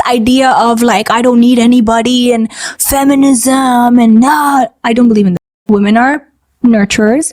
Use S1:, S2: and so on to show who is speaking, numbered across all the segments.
S1: idea of like I don't need anybody and feminism and I don't believe in that. Women are nurturers.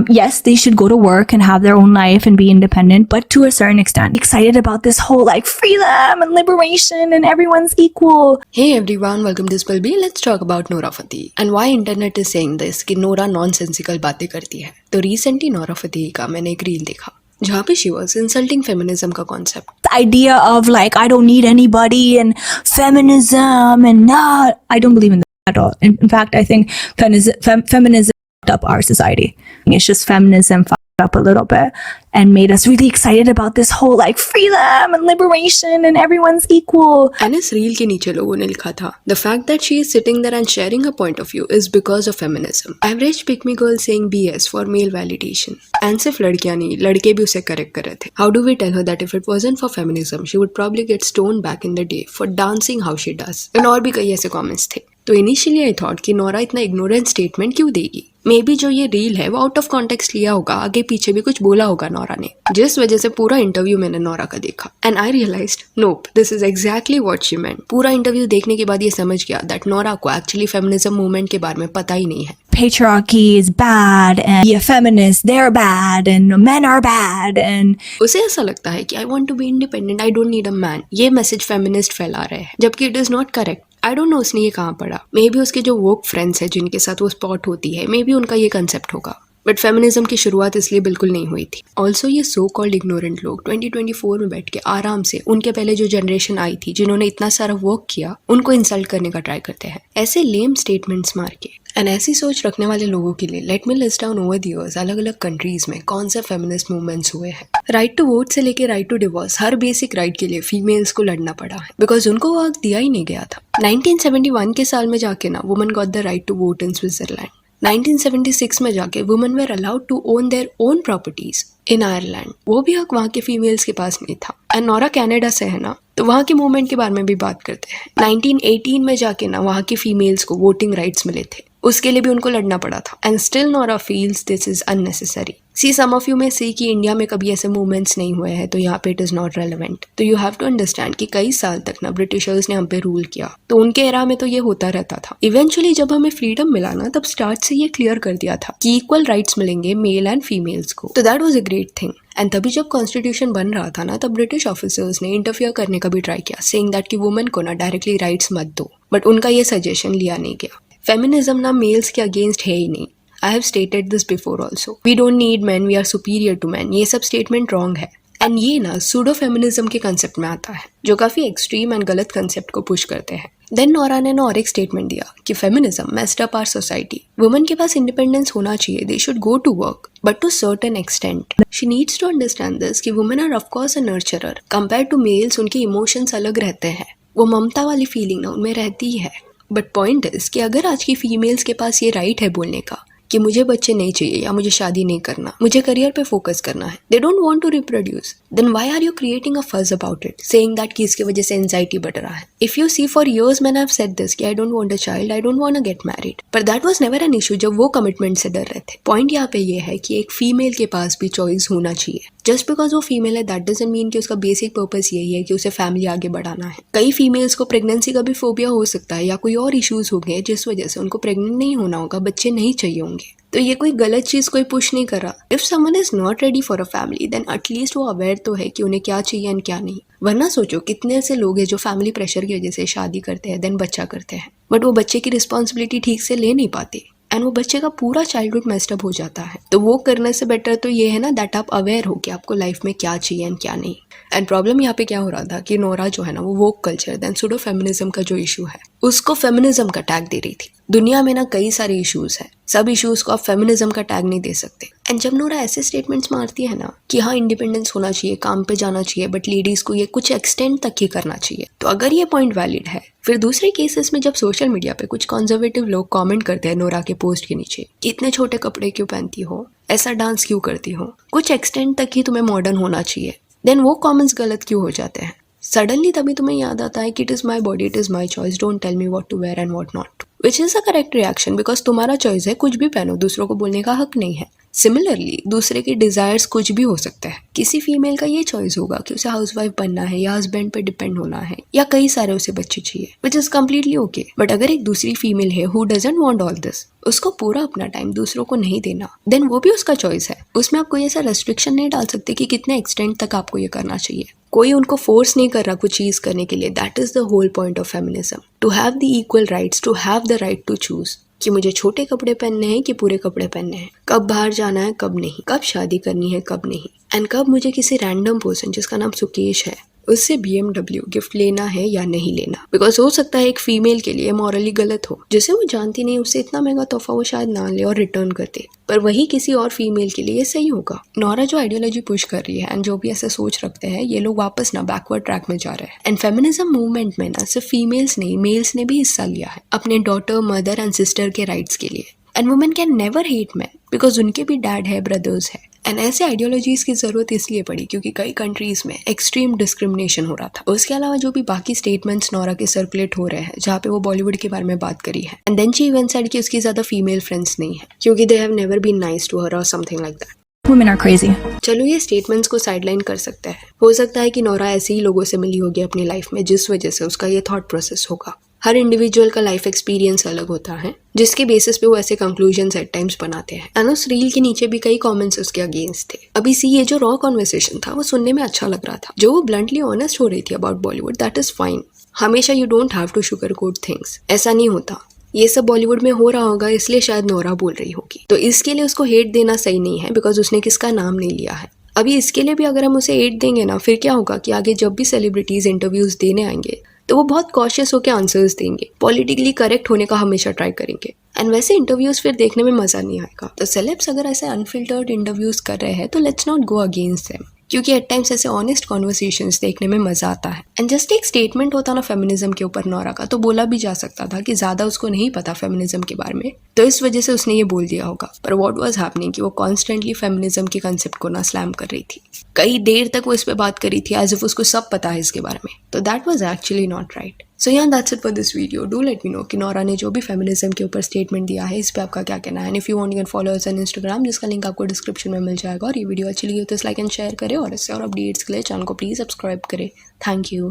S1: Yes, they should go to work and have their own life and be independent, but to a certain extent. Excited about this whole like freedom and liberation and everyone's equal.
S2: Hey everyone, welcome to Spilby. Let's talk about Noora Fateh and why internet is saying this कि Nora nonsensical बातें करती है. तो recently Nora Fatehi का मैंने एक reel देखा जहाँ पे शी वॉज इंसल्टिंग फेमिनिज्म का concept.
S1: The idea of like I don't need anybody and feminism and I don't believe in that at all. In fact, I think feminism fucked up our society. It's just feminism fucked up a little bit and made us really excited about this whole like freedom and liberation and everyone's equal.
S2: And इस reel के नीचे लोगों ने लिखा था the fact that she is sitting there and sharing a point of view is because of feminism. Average pick me girl saying BS for male validation. And सिर्फ लड़कियां नहीं, लड़के भी उसे करेक्ट कर रहे थे. How do we tell her that if it wasn't for feminism she would probably get stone back in the day for dancing how she does. And और भी कई ऐसे कमेंट्स थे. तो इनिशियली आई थॉट कि नोरा इतना ignorant statement क्यों देगी. मे बी जो ये रील है वो आउट ऑफ कॉन्टेक्स्ट लिया होगा, आगे पीछे भी कुछ बोला होगा नोरा ने, जिस वजह से पूरा इंटरव्यू मैंने नोरा का देखा and I realised nope this is exactly what she meant. पूरा इंटरव्यू देखने के बाद ये समझ गया दैट नोरा को एक्चुअली फेमिनिज्म मूवमेंट के बारे में पता ही नहीं है.
S1: Patriarchy is bad and yeah, feminists they're bad and men are bad and
S2: उसे ऐसा लगता है कि I want to be independent, I don't need a man. ये मैसेज फेमिनिस्ट फैला रहे हैं जबकि it is not correct. I don't know उसने ये कहाँ पढ़ा. मे बी उसके जो वोक फ्रेंड्स हैं जिनके साथ वो स्पॉट होती है, मे बी उनका ये कंसेप्ट होगा. बट फेमिनिज्म की शुरुआत इसलिए बिल्कुल नहीं हुई थी. ऑल्सो ये सो कॉल्ड इग्नोरेंट लोग 2024 में बैठ के आराम से उनके पहले जो जनरेशन आई थी जिन्होंने इतना सारा वर्क किया उनको इंसल्ट करने का ट्राई करते हैं ऐसे लेम स्टेटमेंट्स मार के. एंड ऐसी सोच रखने वाले लोगों के लिए let me list down over the years अलग अलग कंट्रीज में कौन से फेमिनिस्ट मूवमेंट्स हुए हैं. राइट टू वोट से लेके राइट टू डिवोर्स, हर बेसिक राइट के लिए फीमेल्स को लड़ना पड़ा है बिकॉज उनको वो हक दिया ही नहीं गया था. 1971 के साल में जाके ना women got the right to vote in Switzerland. 1976 में जाके women were allowed to own their own properties in Ireland. वो भी हक वहाँ के फीमेल्स के पास नहीं था. एंड नोरा कनाडा से है ना, तो वहाँ के मूवमेंट के बारे में भी बात करते हैं. 1918 में जाके ना वहाँ के फीमेल्स को वोटिंग राइट्स मिले थे, उसके लिए भी उनको लड़ना पड़ा था. And still Nora feels this is unnecessary. See some of you में सी कि इंडिया में कभी ऐसे मूवमेंट्स नहीं हुए हैं तो यहाँ पे इट इज नॉट रेलेवेंट. तो यू हैव टू अंडरस्टैंड कि कई साल तक ना ब्रिटिशर्स ने हम पे रूल किया, तो उनके एरा में तो ये होता रहता था. इवेंचुअली जब हमें फ्रीडम मिला ना तब स्टार्ट से ये क्लियर कर दिया था कि इक्वल राइट्स मिलेंगे मेल एंड फीमेल्स को. तो that was a great thing. And तभी जब कॉन्स्टिट्यूशन बन रहा था ना तब ब्रिटिश ऑफिसर्स ने इंटरफियर करने का भी ट्राई किया, सेइंग दैट कि वुमेन को ना डायरेक्टली राइट्स मत दो. बट उनका ये सजेशन लिया नहीं गया. फेमिनिज्म ना मेल्स के अगेंस्ट है ही नहीं. I have stated this before also. We don't need man, we are superior to man. ये सब स्टेटमेंट रॉन्ग है. एंड ये ना सूडो फेमिनिज्म के कंसेप्ट में आता है जो काफी एक्सट्रीम एंड गलत कंसेप्ट को पुश करते हैं. देन नोरा ने ना और एक स्टेटमेंट दिया कि feminism messed up our society. Women के पास इंडिपेंडेंस होना चाहिए, they should go to work but to certain extent. She needs to understand this कि women are of course a nurturer. Compare to males उनके emotions अलग रहते हैं. वो ममता वाली फीलिंग ना उनमें रहती है. बट पॉइंट इज कि अगर आज की फीमेल्स के पास ये राइट है बोलने का कि मुझे बच्चे नहीं चाहिए या मुझे शादी नहीं करना, मुझे करियर पे फोकस करना है, they don't want to reproduce, then why are you creating a fuss about it, saying that कि इसकी वजह से एंजाइटी बढ़ रहा है. If you see four years man I have said this कि I don't want a child, I don't want to get married, पर that was never an issue जब वो कमिटमेंट से डर रहे थे. पॉइंट यहाँ पे ये है कि एक फीमेल के पास भी चॉइस होना चाहिए. जस्ट बिकॉज वो फीमेल है दैट डजंट मीन कि उसका बेसिक पर्पस यही है कि उसे फैमिली आगे बढ़ाना है. कई फीमेल्स को प्रेगनेंसी का भी फोबिया हो सकता है या कोई और इश्यूज हो गए जिस वजह से उनको प्रेग्नेंट नहीं होना होगा, बच्चे नहीं चाहिए होंगे. तो ये कोई गलत चीज कोई पुश नहीं कर रहा. If someone is not ready for a family then at least वो अवेयर तो है कि उन्हें क्या चाहिए एंड क्या नहीं. वरना सोचो कितने ऐसे लोग हैं जो फैमिली प्रेशर की वजह से शादी करते हैं देन बच्चा करते हैं बट वो बच्चे की रिस्पॉन्सिबिलिटी ठीक से ले नहीं पाते एंड वो बच्चे का पूरा चाइल्डहुड मेस्ड अप हो जाता है. तो वो करने से बेटर तो ये है ना दैट आप अवेयर हो कि आपको लाइफ में क्या चाहिए एंड क्या नहीं. एंड प्रॉब्लम यहाँ पे क्या हो रहा था कि नोरा जो है ना वो woke culture then pseudo feminism का जो इशू है उसको फेमिनिज्म का टैग दे रही थी. दुनिया में ना कई सारे इश्यूज हैं, सब इश्यूज को आप फेमिनिज्म का टैग नहीं दे सकते. एंड जब नोरा ऐसे स्टेटमेंट्स मारती है ना कि हाँ इंडिपेंडेंस होना चाहिए, काम पे जाना चाहिए, बट लेडीज को ये कुछ एक्सटेंड तक ही करना चाहिए, तो अगर ये पॉइंट वैलिड है, फिर दूसरे केसेस में जब सोशल मीडिया पे कुछ कंजर्वेटिव लोग कमेंट करते हैं नोरा के पोस्ट के नीचे कि इतने छोटे कपड़े क्यों पहनती हो, ऐसा डांस क्यों करती हो, कुछ एक्सटेंड तक ही तुम्हें मॉडर्न होना चाहिए, देन वो कमेंट्स गलत क्यों हो जाते हैं. सडनली तभी तुम्हें याद आता है कि it is my body, it is my choice, don't tell me what to wear and what not, which is a correct reaction because तुम्हारा चॉइस है, कुछ भी पहनो, दूसरों को बोलने का हक नहीं है. सिमिलरली दूसरे के डिजायर्स कुछ भी हो सकता है। किसी फीमेल का ये चॉइस होगा कि उसे हाउसवाइफ बनना है या हस्बैंड पे डिपेंड होना है या कई सारे उसे बच्चे चाहिए, which is completely okay. But अगर एक दूसरी फीमेल है who doesn't want all this, उसको पूरा अपना टाइम दूसरों को नहीं देना, देन वो भी उसका चॉइस है। उसमें आप कोई ऐसा रेस्ट्रिक्शन नहीं डाल सकते कि कितने एक्सटेंड तक आपको ये करना चाहिए। कोई उनको फोर्स नहीं कर रहा कुछ चीज करने के लिए। That is the whole point of feminism, to have the equal rights, to have the right to choose कि मुझे छोटे कपड़े पहनने हैं कि पूरे कपड़े पहनने हैं, कब बाहर जाना है कब नहीं, कब शादी करनी है कब नहीं, एंड कब मुझे किसी रैंडम पर्सन जिसका नाम सुकेश है उससे BMW गिफ्ट लेना है या नहीं लेना। बिकॉज हो सकता है एक फीमेल के लिए मॉरली गलत हो, जिसे वो जानती नहीं, उससे इतना महंगा तोहफा वो शायद ना ले और रिटर्न कर दे, पर वही किसी और फीमेल के लिए सही होगा। नोरा जो आइडियोलॉजी पुश कर रही है एंड जो भी ऐसे सोच रखते हैं, ये लोग वापस ना बैकवर्ड ट्रैक में जा रहे हैं। एंड फेमिनिज्म मूवमेंट में ना सिर्फ फीमेल्स नहीं, मेल्स ने भी हिस्सा लिया है अपने डॉटर, मदर एंड सिस्टर के राइट्स के लिए। And women can never hate man because उनके भी डैड है, ब्रदर्स है। एंड ऐसे आइडियोलॉजीज की जरूरत इसलिए पड़ी क्योंकि कई कंट्रीज में एक्सट्रीम डिस्क्रिमिनेशन हो रहा था। उसके अलावा जो भी बाकी स्टेटमेंट्स नोरा के सर्कुलेट हो रहे हैं जहाँ पे वो बॉलीवुड के बारे में बात करी है, and then she even said कि उसकी ज्यादा फीमेल फ्रेंड्स नहीं है क्योंकि they have never been nice to her और something like that.
S1: Women are crazy.
S2: चलो ये स्टेटमेंट्स को साइडलाइन कर सकते हैं। हो सकता है कि नोरा ऐसे ही लोगों से मिली होगी अपनी लाइफ में जिस वजह से उसका ये थॉट प्रोसेस होगा। हर इंडिविजुअल का लाइफ एक्सपीरियंस अलग होता है जिसके बेसिस पे वो ऐसे कंक्लूजन्स एट टाइम्स बनाते हैं। एंड उस रील के नीचे भी कई कमेंट्स उसके अगेंस्ट थे। अभी सी ये जो रॉ कॉन्वर्सेशन था वो सुनने में अच्छा लग रहा था, जो वो ब्लंटली ऑनेस्ट हो रही थी about Bollywood, that is fine. हमेशा you don't have to sugar coat things, ऐसा नहीं होता। ये सब बॉलीवुड में हो रहा होगा इसलिए शायद नोरा बोल रही होगी, तो इसके लिए उसको हेट देना सही नहीं है बिकॉज उसने किसका नाम नहीं लिया है। अभी इसके लिए भी अगर हम उसे हेट देंगे ना, फिर क्या होगा कि आगे जब भी सेलिब्रिटीज इंटरव्यूज देने आएंगे तो वो बहुत कॉशियस होकर आंसर्स देंगे, पॉलिटिकली करेक्ट होने का हमेशा ट्राई करेंगे, एंड वैसे इंटरव्यूज फिर देखने में मजा नहीं आएगा। तो सेलेब्स अगर ऐसे अनफिल्टर्ड इंटरव्यूज कर रहे हैं तो let's not go against them, क्योंकि एट टाइम्स ऐसे ऑनेस्ट कॉन्वर्सेशंस देखने में मजा आता है। एंड जस्ट एक स्टेटमेंट होता ना फेमिनिज्म के ऊपर नोरा का, तो बोला भी जा सकता था कि ज्यादा उसको नहीं पता फेमिनिज्म के बारे में, तो इस वजह से उसने ये बोल दिया होगा। पर व्हाट वाज हैपनिंग कि वो कॉन्स्टेंटली फेमिनिज्म के कंसेप्ट को ना स्लैम कर रही थी। कई देर तक वो इस पे बात कर रही थी एज इफ उसको सब पता है इसके बारे में, तो that was actually not right. So यार that's it for this video. Do let me know कि नोरा ने जो भी फेमिनिज्म के ऊपर स्टेटमेंट दिया है इस पे आपका क्या कहना है। And if you want you can follow us on Instagram, जिसका लिंक आपको डिस्क्रिप्शन में मिल जाएगा। और ये वीडियो अच्छी लगी हो तो लाइक एंड शेयर करें, और इससे और अपडेट्स के लिए चैनल को प्लीज सब्सक्राइब करें। Thank you.